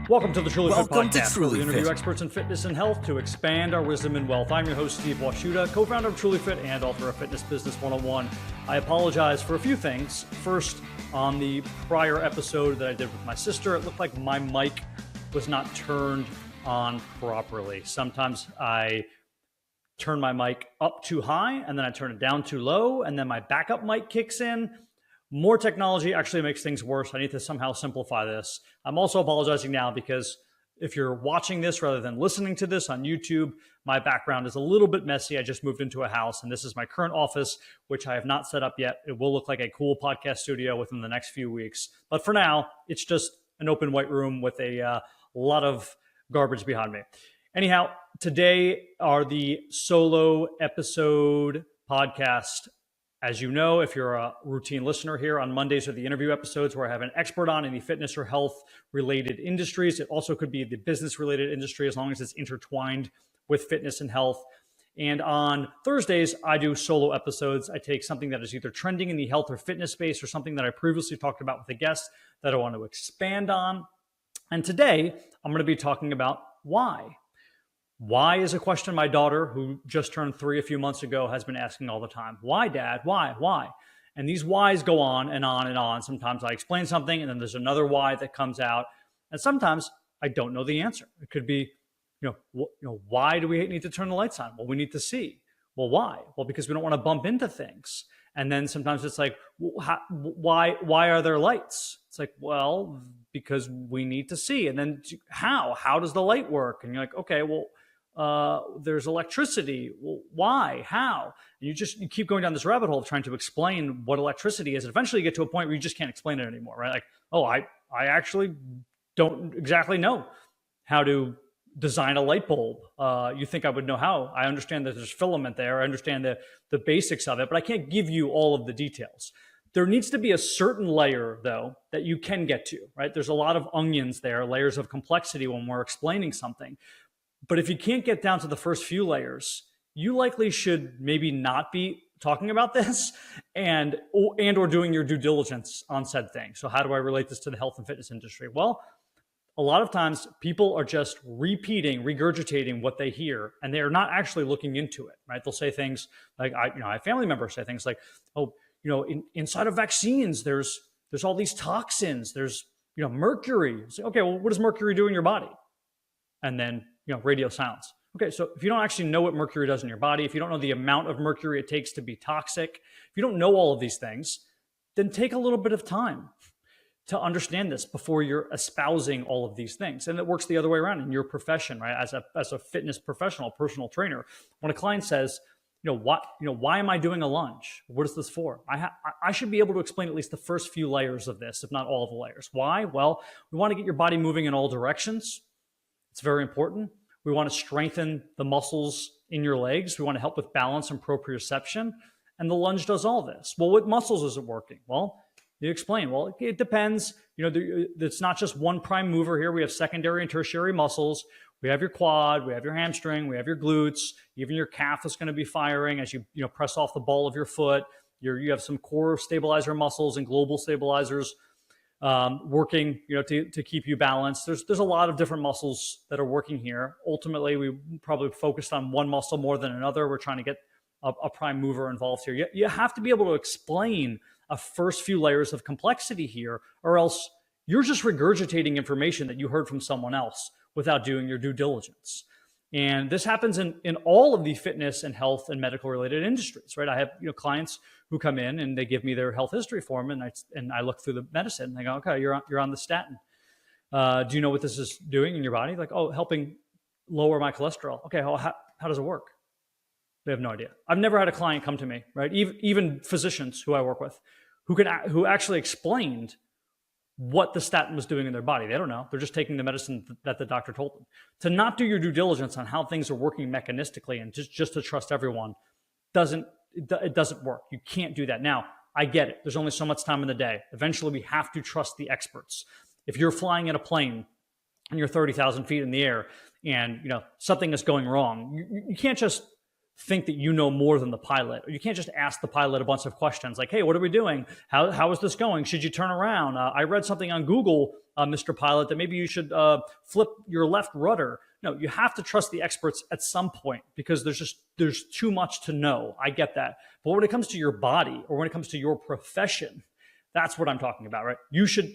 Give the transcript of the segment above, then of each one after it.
Welcome to the TrulyFit Welcome to Podcast, where we interview TrulyFit. experts in fitness and health to expand our wisdom and wealth. I'm your host, Steve Washuta, co-founder of TrulyFit and author of Fitness Business 101. I apologize for a few things. First, on the prior episode that I did with my sister, it looked like my mic was not turned on properly. Sometimes I turn my mic up too high, and then I turn it down too low, and then my backup mic kicks in. More technology actually makes things worse. I need to somehow simplify this. I'm also apologizing now because if you're watching this rather than listening to this on YouTube, my background is a little bit messy. I just moved into a house, and this is my current office, which I have not set up yet. It will look like a cool podcast studio within the next few weeks. But for now, it's just an open white room with a lot of garbage behind me. Anyhow, today are the solo episode podcast. As you know, if you're a routine listener here, on Mondays are the interview episodes where I have an expert on in the fitness or health related industries. It also could be the business related industry as long as it's intertwined with fitness and health. And on Thursdays, I do solo episodes. I take something that is either trending in the health or fitness space or something that I previously talked about with a guest that I want to expand on. And today, I'm going to be talking about why. Why is a question my daughter, who just turned 3 a few months ago, has been asking all the time. Why, Dad? Why? And these whys go on and on and on. Sometimes I explain something and then there's another why that comes out. And sometimes I don't know the answer. It could be, why do we need to turn the lights on? Well, we need to see. Well, why? Well, because we don't want to bump into things. And then sometimes it's like, why are there lights? It's like, well, because we need to see. And then how does the light work? And you're like, okay, well, there's electricity. Well, why? How? And you keep going down this rabbit hole of trying to explain what electricity is. And eventually you get to a point where you just can't explain it anymore, right? Like, oh, I actually don't exactly know how to design a light bulb. You think I would know how. I understand that there's filament there. I understand the basics of it, but I can't give you all of the details. There needs to be a certain layer, though, that you can get to, right? There's a lot of onions there, layers of complexity when we're explaining something. But if you can't get down to the first few layers, you likely should maybe not be talking about this and or doing your due diligence on said thing. So how do I relate this to the health and fitness industry? Well, a lot of times people are just regurgitating what they hear, and they are not actually looking into it, right? They'll say things like, I have family members say things like, oh, inside of vaccines, there's all these toxins, there's, mercury. Say, okay, well, what does mercury do in your body? And then, radio silence. Okay, so if you don't actually know what mercury does in your body, if you don't know the amount of mercury it takes to be toxic, if you don't know all of these things, then take a little bit of time to understand this before you're espousing all of these things. And it works the other way around in your profession, right? As a fitness professional, personal trainer, when a client says, why am I doing a lunge? What is this for? I should be able to explain at least the first few layers of this, if not all of the layers. Why? Well, we want to get your body moving in all directions. It's very important. We want to strengthen the muscles in your legs. We want to help with balance and proprioception. And the lunge does all this. Well, what muscles is it working? Well, you explain. Well, it depends. It's not just one prime mover here. We have secondary and tertiary muscles. We have your quad, we have your hamstring, we have your glutes. Even your calf is going to be firing as you press off the ball of your foot. You have some core stabilizer muscles and global stabilizers working, to keep you balanced. There's a lot of different muscles that are working here. Ultimately, we probably focused on one muscle more than another. We're trying to get a prime mover involved here. You have to be able to explain a first few layers of complexity here, or else you're just regurgitating information that you heard from someone else without doing your due diligence. And this happens in all of the fitness and health and medical related industries, right? I have clients who come in and they give me their health history form, and I look through the medicine and I go, okay, you're on the statin. Do you know what this is doing in your body? Like, oh, helping lower my cholesterol. Okay, well, how does it work? They have no idea. I've never had a client come to me, right? Even physicians who I work with, who actually explained what the statin was doing in their body. They don't know. They're just taking the medicine that the doctor told them. To not do your due diligence on how things are working mechanistically and just to trust everyone it doesn't work. You can't do that. Now, I get it. There's only so much time in the day. Eventually, we have to trust the experts. If you're flying in a plane and you're 30,000 feet in the air and something is going wrong, you can't just think that you know more than the pilot. Or you can't just ask the pilot a bunch of questions like, hey, what are we doing? How is this going? Should you turn around? I read something on Google, Mr. Pilot, that maybe you should flip your left rudder. No, you have to trust the experts at some point because there's too much to know. I get that. But when it comes to your body or when it comes to your profession, that's what I'm talking about, right? You should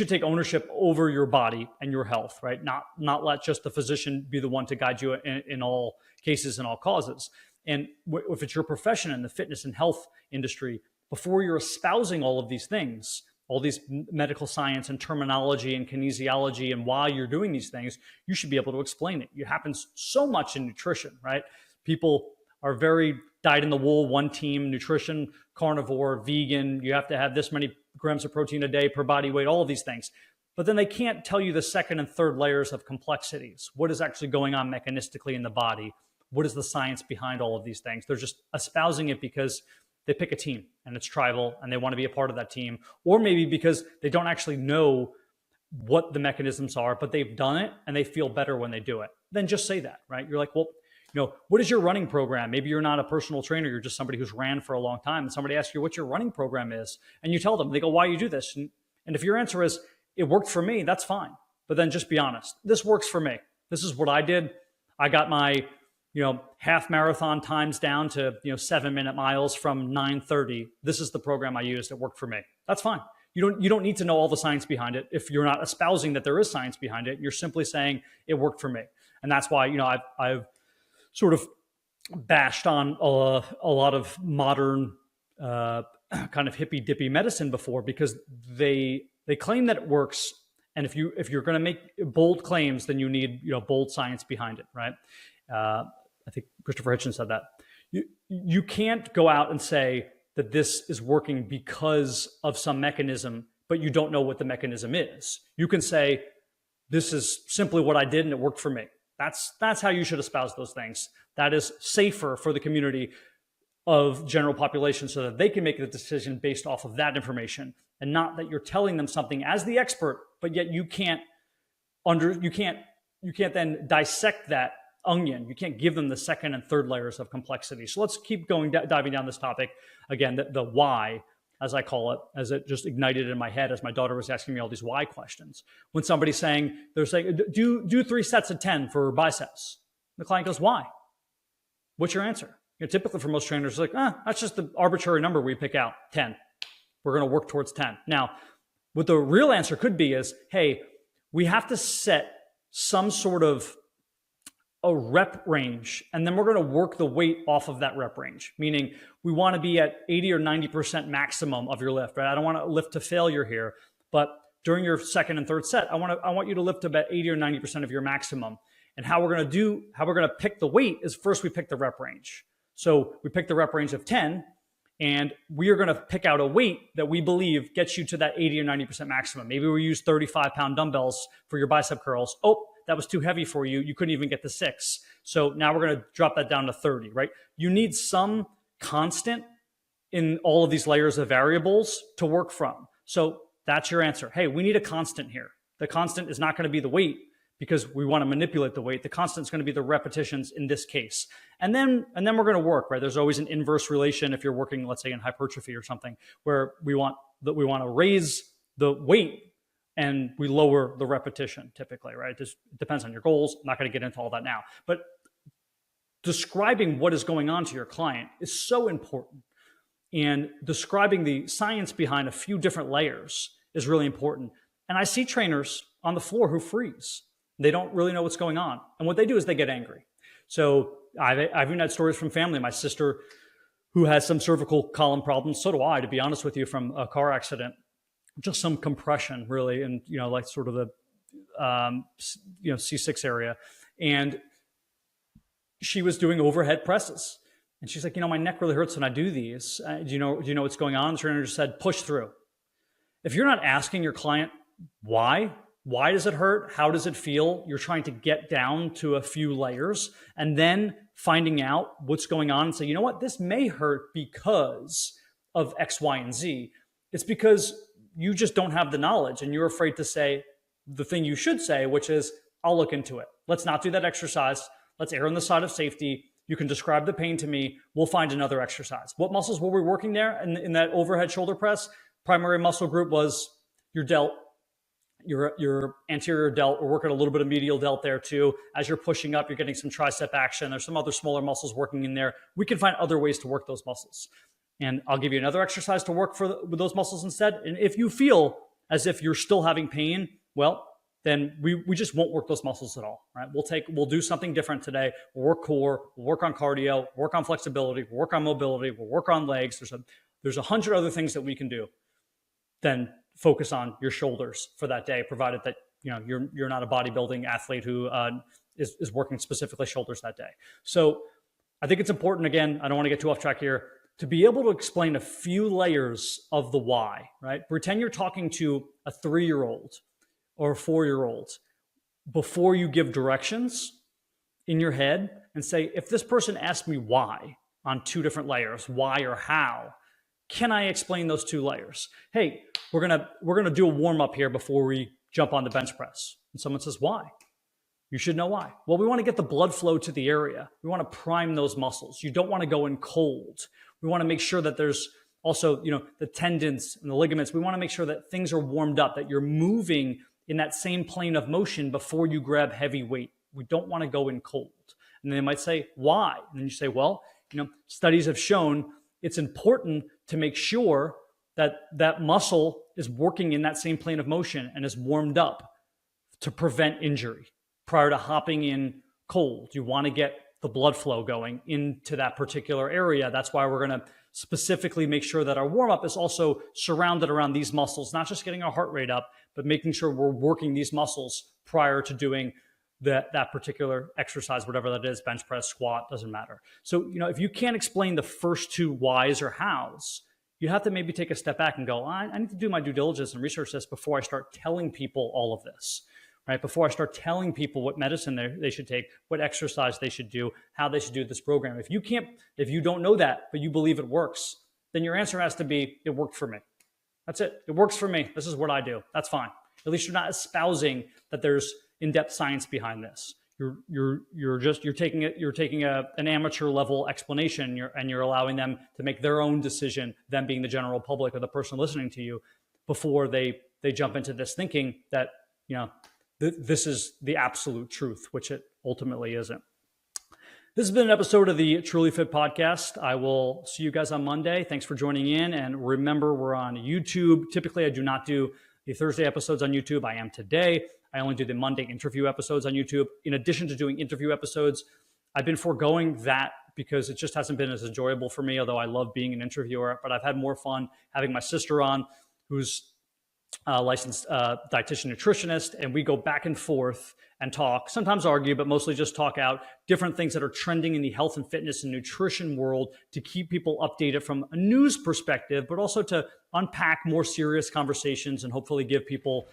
take ownership over your body and your health, right? Not let just the physician be the one to guide you in all cases and all causes. And if it's your profession in the fitness and health industry, before you're espousing all of these things, all these medical science and terminology and kinesiology, and why you're doing these things, you should be able to explain it. It happens so much in nutrition, right? People are very dyed-in-the-wool, one team, nutrition, carnivore, vegan. You have to have this many grams of protein a day per body weight, all of these things. But then they can't tell you the second and third layers of complexities. What is actually going on mechanistically in the body? What is the science behind all of these things? They're just espousing it because they pick a team and it's tribal and they want to be a part of that team. Or maybe because they don't actually know what the mechanisms are, but they've done it and they feel better when they do it. Then just say that, right? You're like, well, what is your running program? Maybe you're not a personal trainer. You're just somebody who's ran for a long time. And somebody asks you what your running program is. And you tell them, they go, why you do this? And if your answer is, it worked for me, that's fine. But then just be honest. This works for me. This is what I did. I got my, half marathon times down to, 7-minute miles from 9:30. This is the program I used. It worked for me. That's fine. You don't need to know all the science behind it. If you're not espousing that there is science behind it, you're simply saying it worked for me. And that's why, I've sort of bashed on a lot of modern kind of hippy dippy medicine before, because they claim that it works. And if you're going to make bold claims, then you need bold science behind it, right? I think Christopher Hitchens said that. You can't go out and say that this is working because of some mechanism, but you don't know what the mechanism is. You can say, this is simply what I did and it worked for me. That's how you should espouse those things. That is safer for the community of general population so that they can make the decision based off of that information, and not that you're telling them something as the expert, but yet you can't then dissect that onion. You can't give them the second and third layers of complexity. So let's keep diving down this topic again, the why, as I call it, as it just ignited in my head as my daughter was asking me all these why questions. When somebody's saying, they're saying, do 3 sets of 10 for biceps. The client goes, why? What's your answer? Typically for most trainers, it's like, that's just the arbitrary number we pick out, 10. We're going to work towards 10. Now, what the real answer could be is, hey, we have to set some sort of a rep range, and then we're going to work the weight off of that rep range, meaning we want to be at 80 or 90% maximum of your lift, right? I don't want to lift to failure here, but during your second and third set, I want you to lift to about 80 or 90% of your maximum. And how we're going to pick the weight is first we pick the rep range. So we pick the rep range of 10, and we are going to pick out a weight that we believe gets you to that 80 or 90% maximum. Maybe we use 35-pound dumbbells for your bicep curls. Oh, that was too heavy for you. You couldn't even get to 6. So now we're going to drop that down to 30, right? You need some constant in all of these layers of variables to work from. So that's your answer. Hey, we need a constant here. The constant is not going to be the weight because we want to manipulate the weight. The constant is going to be the repetitions in this case. And then we're going to work, right? There's always an inverse relation if you're working, let's say, in hypertrophy or something, where we want to raise the weight and we lower the repetition typically, right? This depends on your goals. I'm not going to get into all that now. But describing what is going on to your client is so important. And describing the science behind a few different layers is really important. And I see trainers on the floor who freeze. They don't really know what's going on. And what they do is they get angry. So I've even had stories from family. My sister, who has some cervical column problems, so do I, to be honest with you, from a car accident. Just some compression, really, and like sort of the C6 area. And she was doing overhead presses, and she's like, my neck really hurts when I do these. Do you know what's going on? The trainer just said, push through. If you're not asking your client why does it hurt? How does it feel? You're trying to get down to a few layers, and then finding out what's going on and say, this may hurt because of X, Y, and Z. It's because you just don't have the knowledge and you're afraid to say the thing you should say, which is, I'll look into it. Let's not do that exercise. Let's err on the side of safety. You can describe the pain to me. We'll find another exercise. What muscles were we working there in that overhead shoulder press? Primary muscle group was your delt, your anterior delt. We're working a little bit of medial delt there too. As you're pushing up, you're getting some tricep action. There's some other smaller muscles working in there. We can find other ways to work those muscles. And I'll give you another exercise to work with those muscles instead. And if you feel as if you're still having pain, well, then we just won't work those muscles at all, right? We'll do something different today. We'll work core, we'll work on cardio, work on flexibility, we'll work on mobility, we'll work on legs. There's 100 other things that we can do than focus on your shoulders for that day, provided that you're not a bodybuilding athlete who is working specifically shoulders that day. So I think it's important, again, I don't want to get too off track here, to be able to explain a few layers of the why, right? Pretend you're talking to a 3-year-old or a 4-year-old before you give directions in your head and say, if this person asked me why on 2 different layers, why or how, can I explain those 2 layers? Hey, we're gonna do a warm up here before we jump on the bench press. And someone says, why? You should know why. Well, we want to get the blood flow to the area. We want to prime those muscles. You don't want to go in cold. We want to make sure that there's also, the tendons and the ligaments. We want to make sure that things are warmed up, that you're moving in that same plane of motion before you grab heavy weight. We don't want to go in cold. And they might say, why? And then you say, well, studies have shown it's important to make sure that that muscle is working in that same plane of motion and is warmed up to prevent injury prior to hopping in cold. You want to get the blood flow going into that particular area. That's why we're going to specifically make sure that our warm-up is also surrounded around these muscles, not just getting our heart rate up, but making sure we're working these muscles prior to doing that particular exercise, whatever that is, bench press, squat, doesn't matter. So, if you can't explain the first 2 whys or hows, you have to maybe take a step back and go, I need to do my due diligence and research this before I start telling people all of this, right? Before I start telling people what medicine they should take, what exercise they should do, how they should do this program. If you don't know that, but you believe it works, then your answer has to be, it worked for me. That's it. It works for me. This is what I do. That's fine. At least you're not espousing that there's in-depth science behind this. You're taking an amateur level explanation and you're allowing them to make their own decision, them being the general public or the person listening to you, before they jump into this thinking that this is the absolute truth, which it ultimately isn't. This has been an episode of the TrulyFit Podcast. I will see you guys on Monday. Thanks for joining in. And remember, we're on YouTube. Typically, I do not do the Thursday episodes on YouTube. I am today. I only do the Monday interview episodes on YouTube. In addition to doing interview episodes, I've been foregoing that because it just hasn't been as enjoyable for me, although I love being an interviewer. But I've had more fun having my sister on, who's a licensed dietitian nutritionist, and we go back and forth and talk, sometimes argue, but mostly just talk out different things that are trending in the health and fitness and nutrition world to keep people updated from a news perspective, but also to unpack more serious conversations and hopefully give people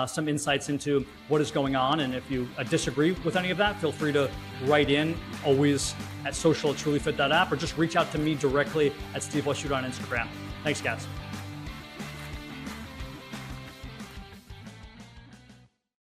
some insights into what is going on. And if you disagree with any of that, feel free to write in, always at social@TrulyFitApp, or just reach out to me directly at Steve Washuta on Instagram. Thanks, guys.